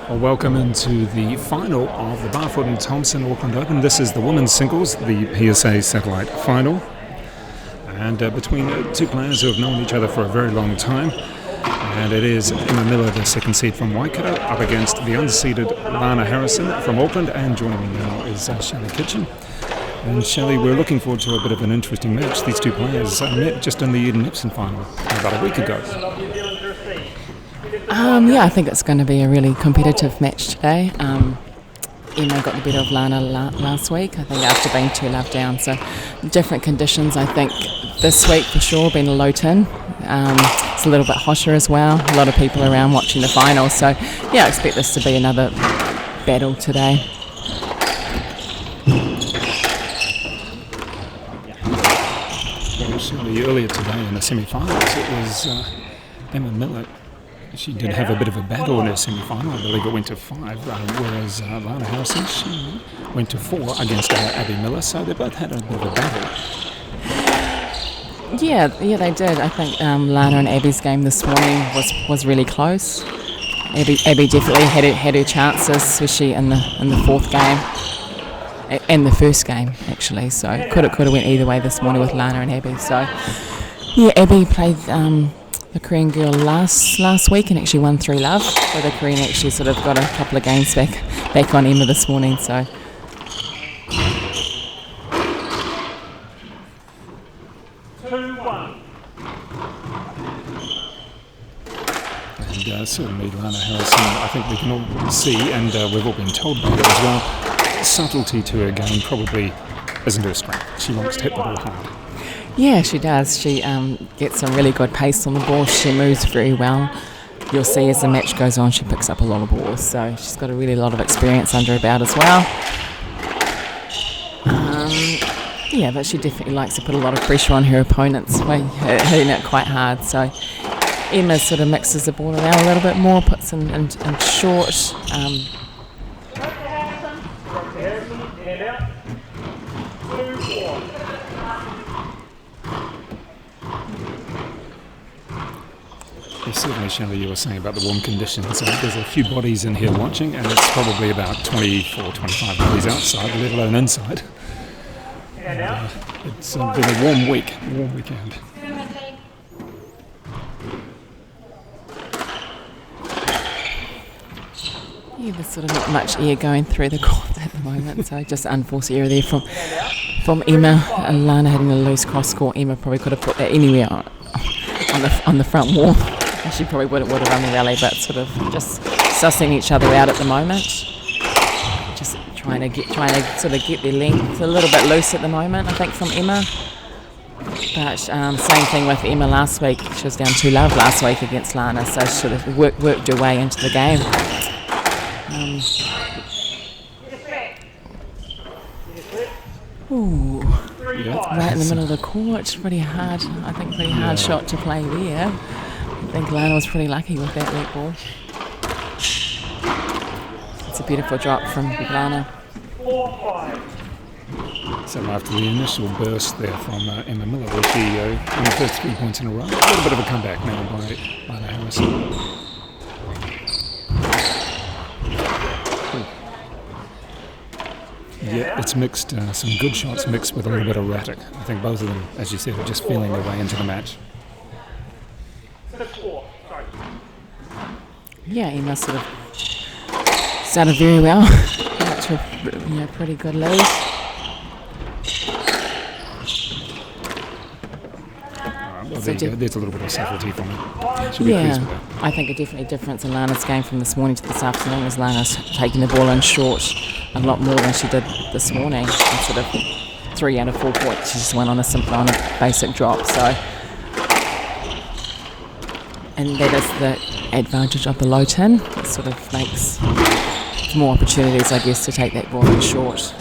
Well, welcome into the final of the BARFOOT and Thompson Auckland Open. This is the women's singles, the PSA satellite final. And between two players who have known each other for a very long time. And it is Emma Miller, the second seed from Waikato, up against the unseeded Lana Harrison from Auckland. And joining me now is Shelley Kitchen. And Shelley, we're looking forward to a bit of an interesting match. These two players met just in the Eden Epson final about a week ago. Yeah, I think it's going to be a really competitive match today. Emma got the better of Lana last week, I think, after being 2-love down. So different conditions, I think, this week for sure, being a low tin. It's a little bit hotter as well. A lot of people around watching the final. So, yeah, I expect this to be another battle today. Well, surely earlier today in the semi-finals, it was Emma Miller. She did have a bit of a battle in her semi-final. I believe it went to 5, whereas Lana Harrison, she went to 4 against Abby Miller. So they both had a bit of a battle. Yeah, they did. I think Lana and Abby's game this morning was really close. Abby definitely had her chances, especially in the fourth game, and the first game actually. So could have went either way this morning with Lana and Abby. So yeah, Abby played the Korean girl last week and actually won 3-love. So the Korean actually sort of got a couple of games back on Emma this morning. So. And certainly Lana Harrison, I think we can all see, and we've all been told by her as well, subtlety to her game probably isn't her strength. She likes to hit the ball hard. Yeah, she does. She gets some really good pace on the ball. She moves very well. You'll see as the match goes on, she picks up a lot of balls. So she's got a really lot of experience under her belt as well. Yeah, but she definitely likes to put a lot of pressure on her opponents, hitting it quite hard. So Emma sort of mixes the ball around a little bit more, puts in short. Certainly, Shelley, you were saying about the warm conditions. There's a few bodies in here watching, and it's probably about 24, 25 degrees outside, let alone inside. It's been a warm weekend. Yeah, there's sort of not much air going through the court at the moment, so just unforced air there from Emma. And Lana hitting a loose cross court. Emma probably could have put that anywhere on the front wall. And she probably would have run the rally, but sort of just sussing each other out at the moment. Just trying to sort of get their length a little bit loose at the moment, I think, from Emma. But same thing with Emma last week. She was down 2-love last week against Lana, so she sort of worked her way into the game. Ooh, right in the middle of the court. Pretty hard shot to play there. I think Lana was pretty lucky with that net ball. It's a beautiful drop from Lana. So after the initial burst there from Emma Miller, where she won the first 3 points in a row, a little bit of a comeback now by Lana Harrison. Yeah, it's mixed, some good shots mixed with a little bit of erratic. I think both of them, as you said, are just feeling their way into the match. Yeah, Emma sort of started very well. Got to a pretty good lead. Well, there you go. There's a little bit of subtlety from her. She'll be pleased with that. I think a definitely difference in Lana's game from this morning to this afternoon was Lana's taking the ball in short a lot more than she did this morning. And sort of 3 out of 4 points, she just went on a basic drop. So, and that is the advantage of the low tin. It sort of makes more opportunities, I guess, to take that ball in short.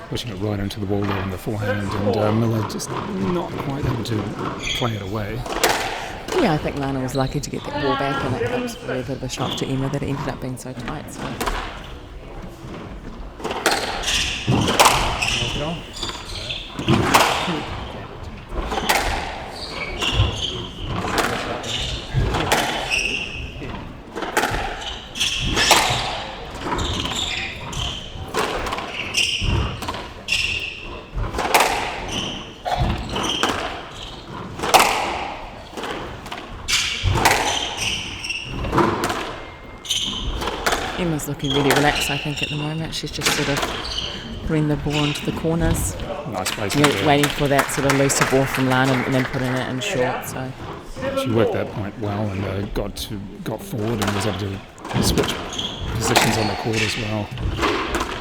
Pushing it right into the wall there in the forehand, and Miller just not quite able to play it away. Yeah, I think Lana was lucky to get that ball back, and it was really a bit of a shock to Emma that it ended up being so tight. So Emma's looking really relaxed, I think, at the moment. She's just sort of putting the ball into the corners. Nice placement there. Waiting for that sort of looser ball from Lana and then putting it in short. So She worked that point well and got forward and was able to switch positions on the court as well.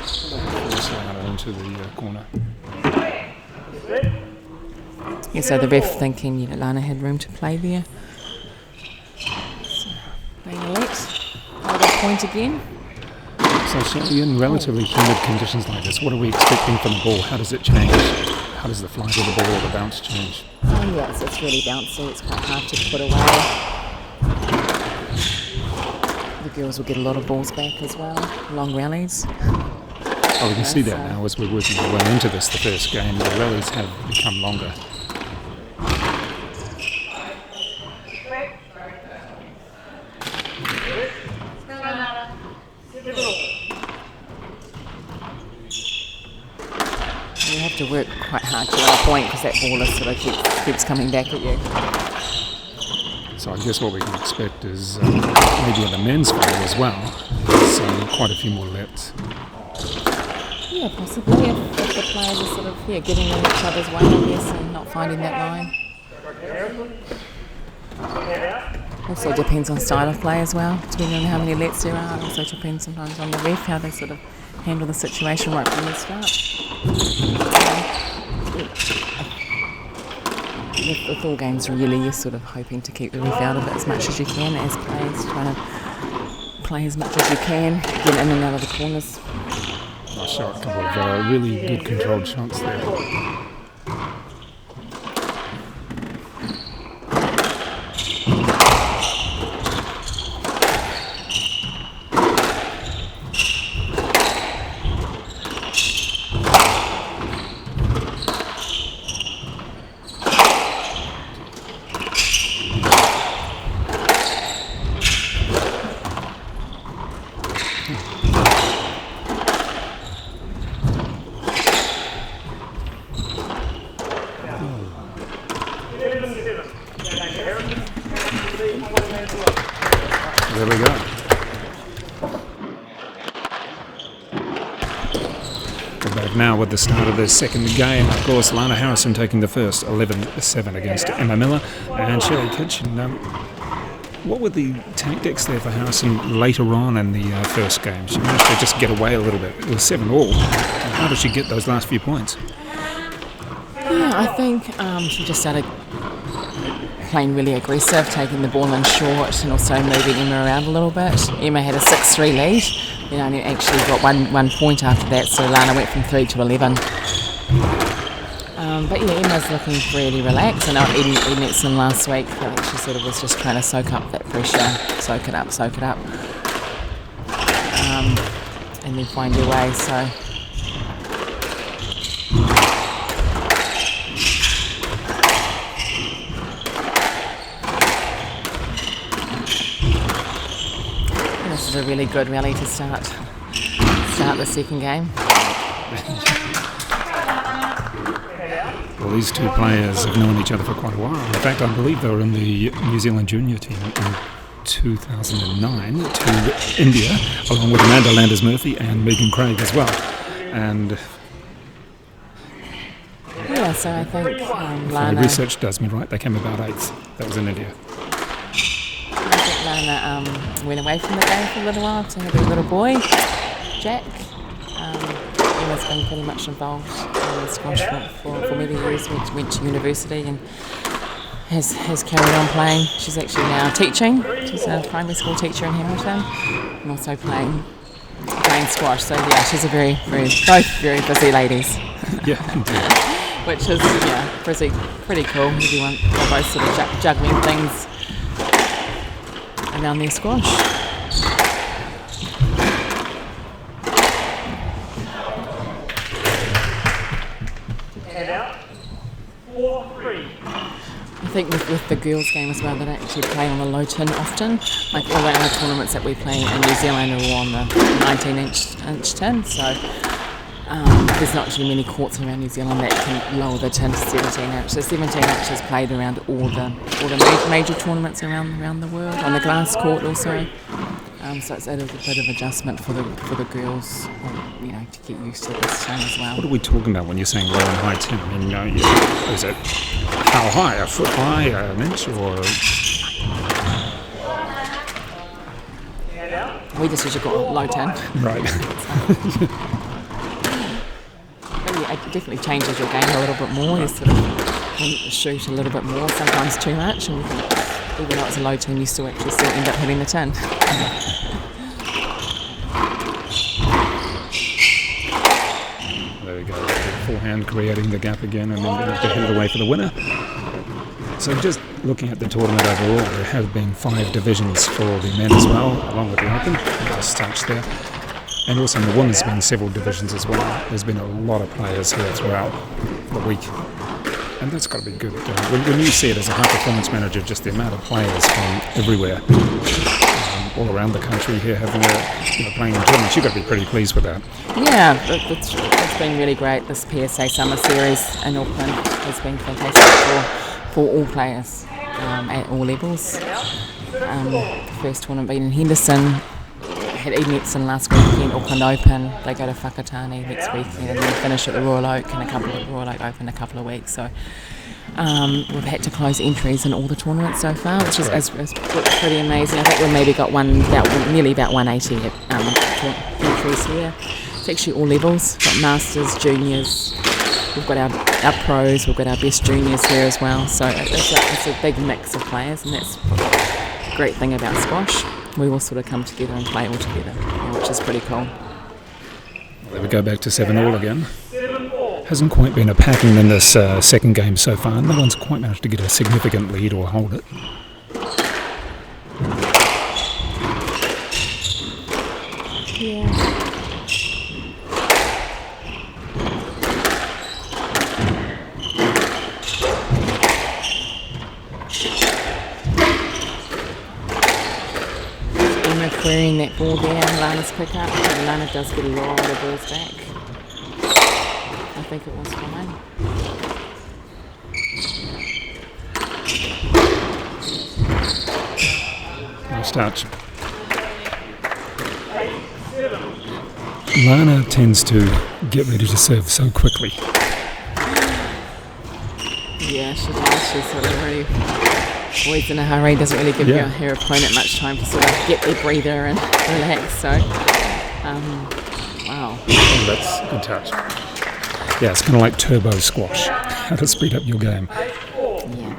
Force Lana into the corner. yeah, so the ref thinking Lana had room to play there. So, being let hold a point again. So Shelley, in relatively humid conditions like this, what are we expecting from the ball? How does it change? How does the flight of the ball or the bounce change? Oh yeah, so it's really bouncy. It's quite hard to put away. The girls will get a lot of balls back as well, long rallies. Oh, we can see that now as we're working our way into this, the first game. The rallies have become longer. You have to work quite hard to win a point because that ball is sort of keeps coming back at you. So I guess what we can expect is maybe in the men's final as well. So quite a few more lets. Yeah, possibly if the players are sort of getting in each other's way, I guess, and not finding that line. Also depends on style of play as well, depending on how many lets there are. Also depends sometimes on the ref, how they sort of handle the situation right from the start. With all games really, you're sort of hoping to keep the ref out of it as much as you can as players, trying to play as much as you can, get in and out of the corners. Nice shot, a couple of really good controlled shots there. There we go. We're back now with the start of the second game. Of course, Lana Harrison taking the first 11-7 against Emma Miller and Shelley Kitchen. What were the tactics there for Harrison later on in the first game? She managed to just get away a little bit. It was 7-all. How did she get those last few points? Yeah, I think she just started playing really aggressive, taking the ball in short and also moving Emma around a little bit. Emma had a 6-3 lead, only actually got one point after that, so Lana went from 3 to 11. But Emma's looking really relaxed, and even Edson last week, I think she sort of was just trying to soak up that pressure, soak it up, and then find your way, so... This is a really good rally to start the second game. Well, these two players have known each other for quite a while. In fact, I believe they were in the New Zealand junior team in 2009 to India, along with Amanda Landers-Murphy and Megan Craig as well. And yeah, so I think Lana... the research does me right, they came about 8th. That was in India. I think Lana went away from the game for a little while to have a little boy, Jack. Emma's been pretty much involved in squash for many years. Went to university and has carried on playing. She's actually now teaching. She's a primary school teacher in Hamilton and also playing squash. So yeah, she's both very busy ladies. Yeah, indeed. Which is pretty cool. Everyone, they're both sort of juggling things around their squash. I think with the girls' game as well, they don't actually play on the low tin often. Like all the other tournaments that we play in New Zealand are all on the 19-inch tin, so there's not actually many courts around New Zealand that can lower the tin to 17 inch. So 17 inch is played around all the major tournaments around the world, on the glass court also. So it's a bit of adjustment for the girls, you know, to get used to this time as well. What are we talking about when you're saying low and high 10? I mean, is it how high? A foot high, an inch, or? We just usually got low 10. Right. But yeah, it definitely changes your game a little bit more. You sort of want to shoot a little bit more, sometimes too much, and even though it's a low 10, you still end up hitting the 10. There we go. Forehand creating the gap again, and then going to have to hit it away for the winner. So just looking at the tournament overall, there have been 5 divisions for the men as well, along with the Open. Last touch there. And also in the women's there's been several divisions as well. There's been a lot of players here throughout the week. And that's got to be good. When you see it as a high-performance manager, just the amount of players from everywhere, all around the country here playing in tournaments, you've got to be pretty pleased with that. Yeah, it's been really great. This PSA Summer Series in Auckland has been fantastic for all players at all levels. The first tournament being in Henderson, had Edmondson last weekend, Auckland Open. They go to Whakatane next weekend and then finish at the Royal Oak and Royal Oak Open in a couple of weeks. So we've had to close entries in all the tournaments so far, which is pretty amazing. I think we've maybe got nearly about 180 entries here. It's actually all levels. We've got masters, juniors. We've got our pros. We've got our best juniors here as well. So it's a big mix of players, and that's the great thing about squash. We all sort of come together and play all together, which is pretty cool. There we go, back to 7-all again. Hasn't quite been a packing in this second game so far. No one's quite managed to get a significant lead or hold it. Yeah. Querying that ball there, Lana's pick up, and Lana does get a lot of balls back. I think it was fine. Nice touch. Lana tends to get ready to serve so quickly. Yeah, she does. She's sort of really always in a hurry, doesn't really give her opponent much time to sort of get their breather and relax. So, wow. Oh, that's a good touch. Yeah, it's kind of like turbo squash. How to speed up your game. Yeah.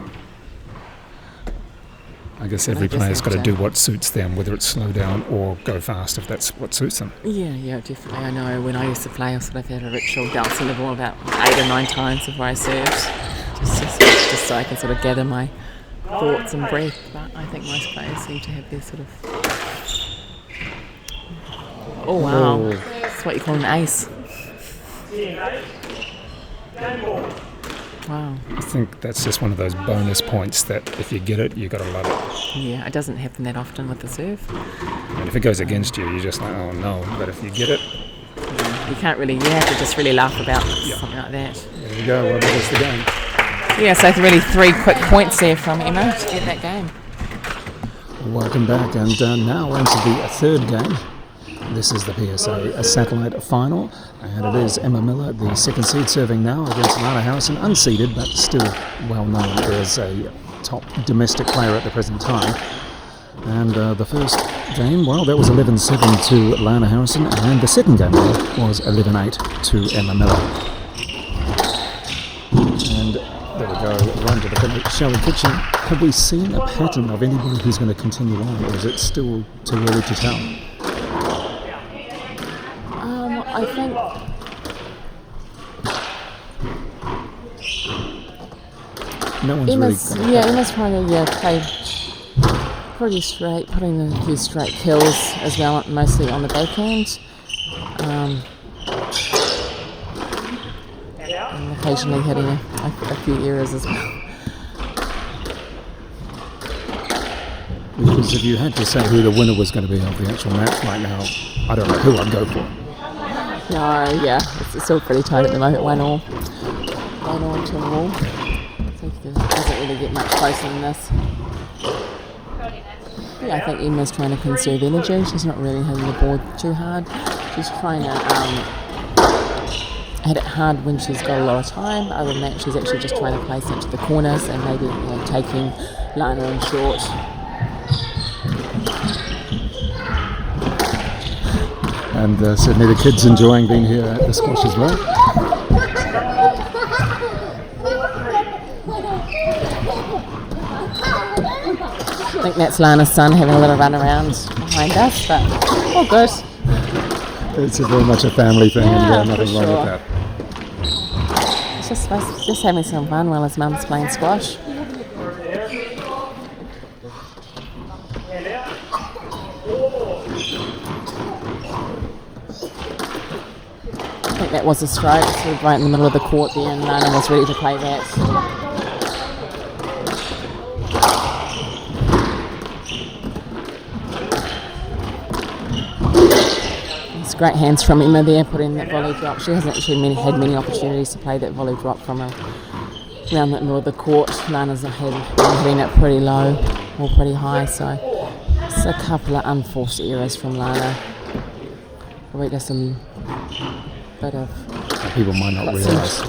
I guess every player's got to do what suits them, whether it's slow down or go fast if that's what suits them. Yeah, definitely. I know when I used to play, I sort of had a ritual bouncing the ball about 8 or 9 times before I served, just so I can sort of gather my thoughts and breath. But I think most players seem to have their sort of... Oh wow, that's what you call an ace. Wow. I think that's just one of those bonus points that if you get it, you got to love it. Yeah, it doesn't happen that often with the serve. And if it goes against you, you're just like, oh no. But if you get it... You can't really, you have to just really laugh about something like that. There you go, well that was the game. Yeah, so really 3 quick points there from Emma to get that game. Welcome back, and now into the third game. This is the PSA satellite final, and it is Emma Miller, the second seed, serving now against Lana Harrison, unseeded but still well known as a top domestic player at the present time. And the first game, well, that was 11-7 to Lana Harrison, and the second game was 11-8 to Emma Miller. And there we go, run to the Shelly Kitchen. Have we seen a pattern of anybody who's going to continue on, or is it still too early to tell? I think no one's Emma's really Emma's probably played pretty straight, putting a few straight kills as well, mostly on the backhand. And occasionally hitting a few errors as well. Because if you had to say who the winner was going to be of the actual match right now, I don't know who I'd go for. No, it's still pretty tight at the moment. 1-1 to a wall. So it doesn't really get much closer than this. Yeah, I think Emma's trying to conserve energy. She's not really hitting the board too hard. She's trying to hit it hard when she's got a lot of time. Other than that, she's actually just trying to place it to the corners and maybe taking Lana in short. And certainly the kids enjoying being here at the squash as well. I think that's Lana's son having a little run around behind us, but all good. It's very much a family thing, and nothing wrong with that. It's just having some fun while his mum's playing squash. I think that was a strike, sort of right in the middle of the court there, and Lana was ready to play that. Great hands from Emma there, putting that volley drop. She hasn't actually had many opportunities to play that volley drop from around the middle of the court. Lana's been hitting it pretty low or pretty high, so it's a couple of unforced errors from Lana. Probably just a bit of... People might not realise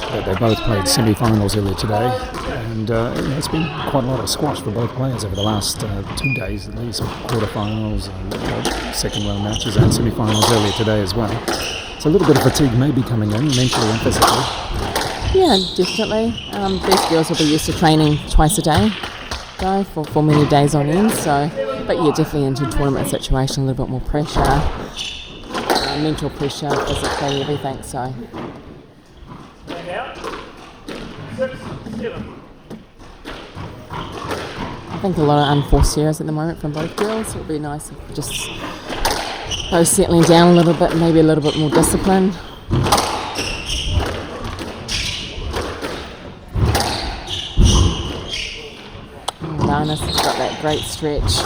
that they both played semi-finals earlier today, and it's been quite a lot of squash for both players over the last 2 days at least, quarterfinals and second round matches and semi-finals earlier today as well. So a little bit of fatigue may be coming in, mentally and physically. Yeah, definitely. These girls will be used to training twice a day, though, for many days on end. So, but yeah, definitely into a tournament situation, a little bit more pressure, mental pressure, physically, everything. So. I think a lot of unforced errors at the moment from both girls. It would be nice if just both settling down a little bit, maybe a little bit more discipline. Lana's got that great stretch.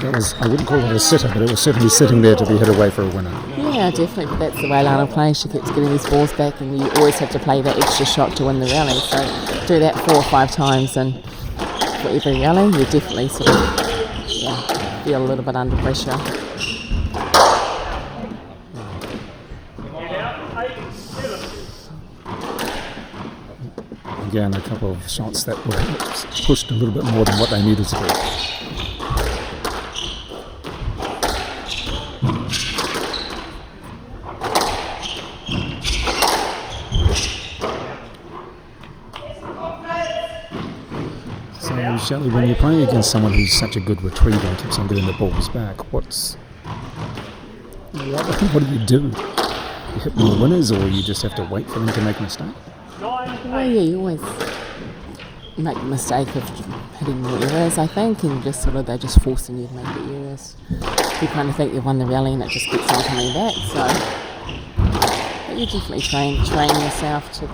That was, I wouldn't call it a sitter, but it was certainly sitting there to be hit away for a winner. Yeah, definitely, but that's the way Lana plays. She keeps getting these balls back, and you always have to play that extra shot to win the rally. So do that 4 or 5 times, and for every rally, you definitely sort of feel a little bit under pressure. Again, a couple of shots that were pushed a little bit more than what they needed to be. Shelley, when you're playing against someone who's such a good retriever and keeps on getting the balls back, what do you do? You hit more winners, or you just have to wait for them to make a mistake? Well, yeah, you always make the mistake of hitting more errors, I think, and they're just forcing you to make the errors. You kind of think you've won the rally and it just keeps on coming back, so but you definitely train yourself to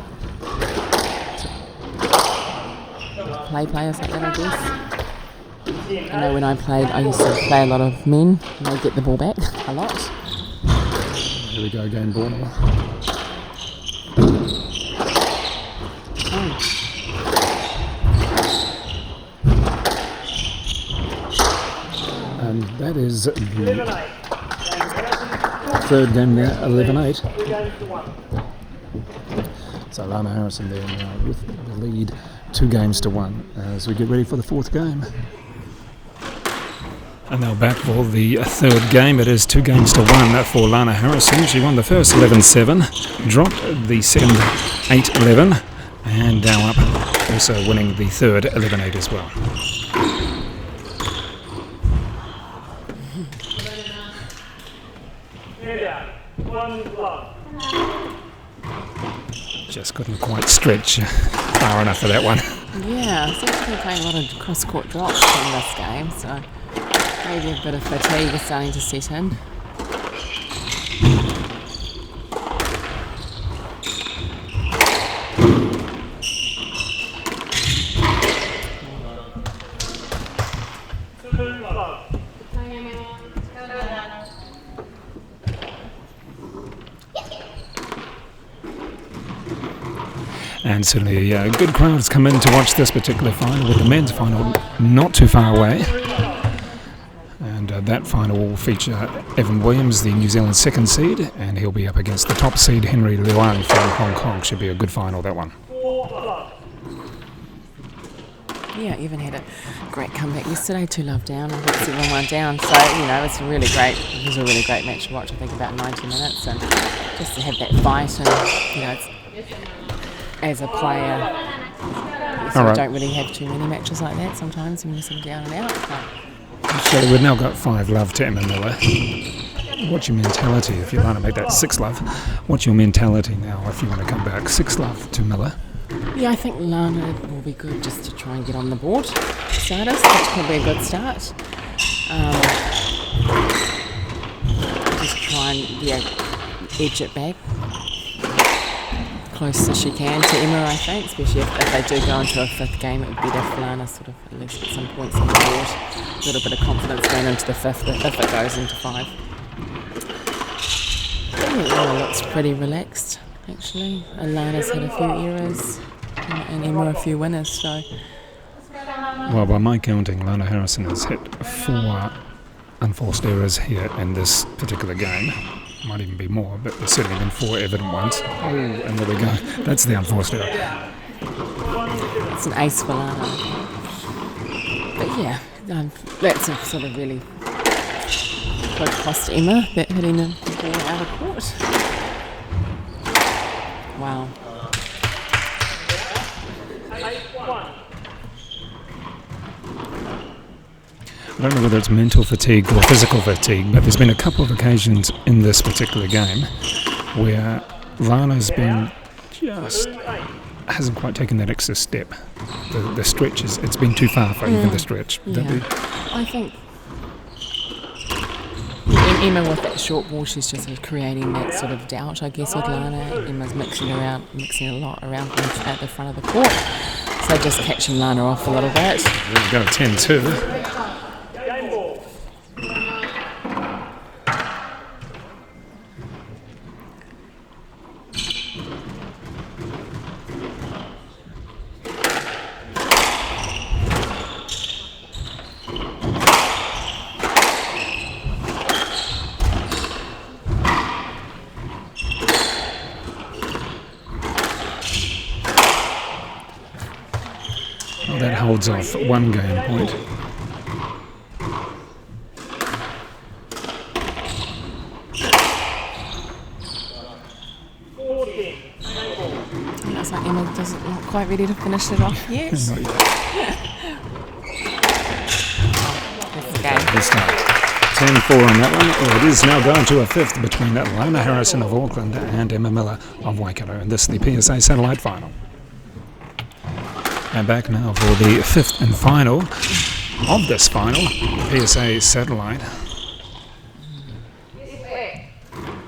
play players like that, I guess. I know when I played, I used to play a lot of men, and they get the ball back a lot. Here we go again, ball. And that is the third game there, 11-8. So Lana Harrison there now with the lead, 2 games to 1 as we get ready for the 4th game. And now back for the 3rd game. It is 2 games to 1 for Lana Harrison. She won the first 11-7, dropped the second 8-11, and now up, also winning the third 11-8 as well. Just couldn't quite stretch far enough for that one. Yeah, I seem to be playing a lot of cross-court drops in this game, so maybe a bit of fatigue is starting to set in. And certainly good crowds come in to watch this particular final, with the men's final not too far away. And that final will feature Evan Williams, the New Zealand second seed, and he'll be up against the top seed Henry Luang from Hong Kong. Should be a good final, that one. Yeah, Evan had a great comeback yesterday, 2-love down, I think 7-1 down. So, it was a really great match to watch. I think about 90 minutes, and just to have that fight, and it's, as a player, you sort of don't really have too many matches like that sometimes when you're sort of down and out. So we've now got 5-love to Emma Miller. What's your mentality if you want to make that 6-love? What's your mentality now if you want to come back 6-love to Miller? Yeah, I think Lana will be good just to try and get on the board. Start us. That's probably a good start. Just try and edge it back close as she can to Emma, I think, especially if they do go into a 5th game. It would be better for Lana sort of at least get some points on the board. A little bit of confidence going into the 5th if it goes into 5. Emma looks pretty relaxed, actually. And Lana's had a few errors and Emma a few winners, so... Well, by my counting, Lana Harrison has hit 4 unforced errors here in this particular game. Might even be more, but there's certainly been 4 evident ones. Oh, and there we go. That's the unforced error. It's an ace for Lana. But yeah, that's a sort of really good cost to Emma, that hitting the ball out of court. Wow. I don't know whether it's mental fatigue or physical fatigue, but there's been a couple of occasions in this particular game where Lana's been just hasn't quite taken that extra step. The stretch it's been too far for even the stretch. Yeah. I think Emma with that short ball, she's just sort of creating that sort of doubt, I guess, with Lana. Emma's mixing a lot around at the front of the court, so just catching Lana off a little bit. There we go, 10-2. That holds off 1 game point. Looks like Emma not quite ready to finish it off yet. Not yet. That's the game. Good start. 10-4 on that one. Well, it is now going to a 5th between Lana Harrison of Auckland and Emma Miller of Waikato, and this is the PSA Satellite Final. And back now for the 5th and final of this final, PSA Satellite.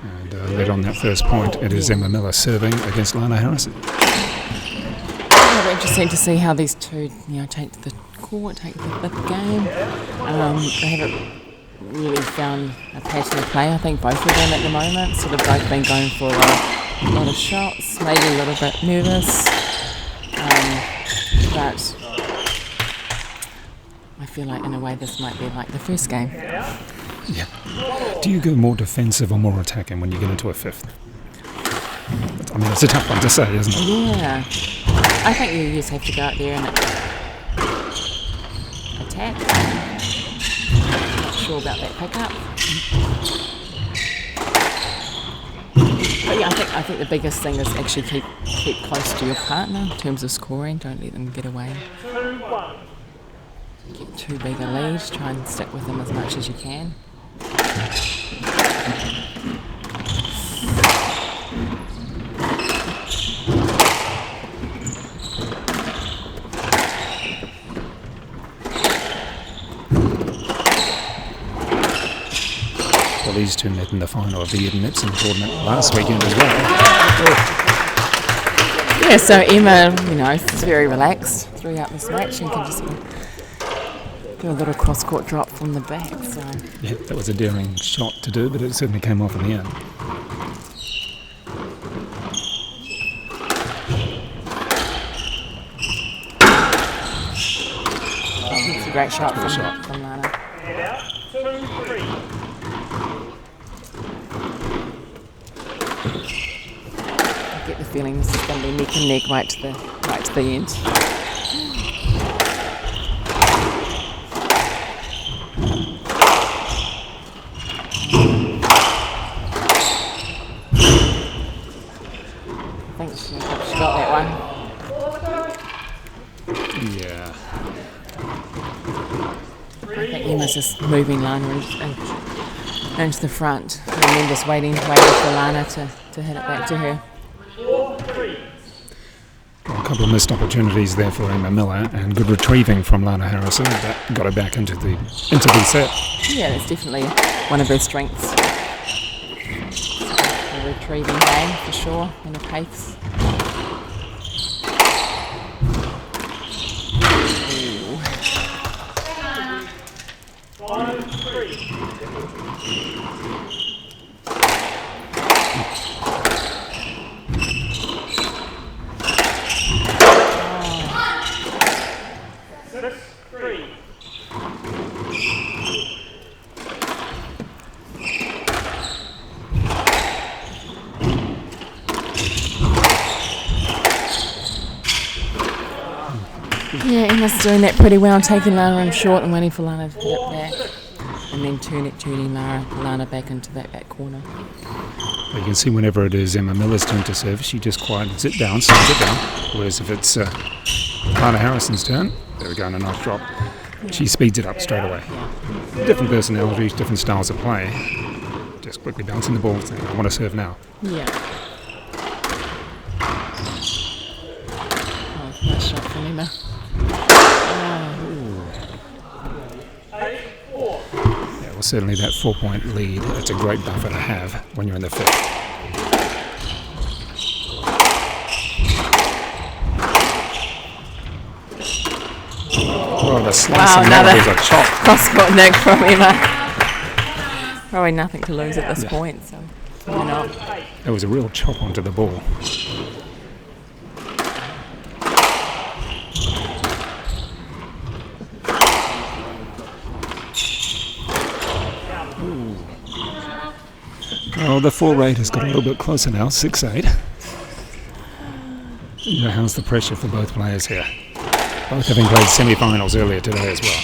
And led on that first point, it is Emma Miller serving against Lana Harrison. It'll be interesting to see how these two, take to the court, take the 5th game. They haven't really found a pattern of play. I think both of them at the moment sort of both been going for a lot of shots, maybe a little bit nervous. But I feel like in a way this might be like the first game. Yeah. Do you go more defensive or more attacking when you get into a 5th? I mean, it's a tough one to say, isn't it? Yeah. I think you just have to go out there and attack. Not sure about that pickup. But yeah, I think the biggest thing is actually keep close to your partner in terms of scoring. Don't let them get away. Get too big a lead. Try and stick with them as much as you can. Well, these two met in the final of the Eden Epsom tournament last weekend as well. Yeah, so Emma, is very relaxed throughout this match and can just do a little cross-court drop from the back. So yeah, that was a daring shot to do, but it certainly came off in the end. great shot Good from shot. Lana. I get the feeling this is going to be neck and neck right to the end. I think she got that one. Yeah. I think Emma's just moving Lana into the front, and then just waiting for Lana to hit it back to her. A couple of missed opportunities there for Emma Miller, and good retrieving from Lana Harrison that got her back into the set. Yeah, that's definitely one of her strengths. A retrieving game for sure, and a pace. Yeah, Emma's doing that pretty well, taking Lana in short and waiting for Lana to hit it back. And then turning Lana back into that back corner. You can see whenever it is Emma Miller's turn to serve, she just quietens it down, slows it down. Whereas if it's Lana Harrison's turn, there we go, and a nice drop, she speeds it up straight away. Different personalities, different styles of play. Just quickly bouncing the ball, saying, I want to serve now. Yeah. Oh, nice shot from Emma. Yeah, well, certainly that 4-point lead, it's a great buffer to have when you're in the fifth. Oh, the slicing another is a chop. cross-court nick from Emma. Probably nothing to lose at this point, so why not? It was a real chop onto the ball. Oh, the 4 rate has got a little bit closer now, 6-8. You know, how's the pressure for both players here? Both having played semi-finals earlier today as well.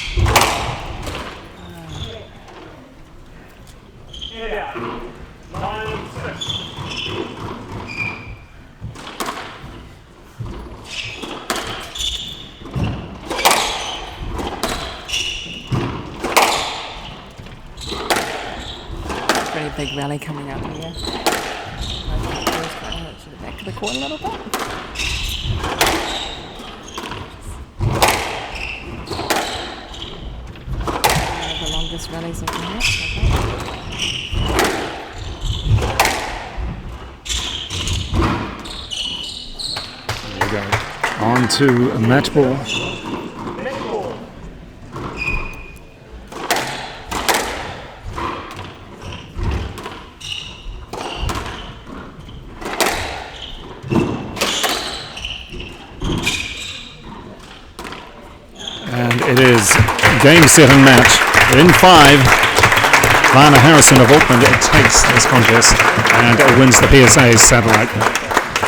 Pretty big rally coming up here. Back to the court a little bit. The longest rallies of the match, There we go. On to a match ball. And it is game 7 match. In 5, Lana Harrison of Auckland takes this contest and wins the PSA satellite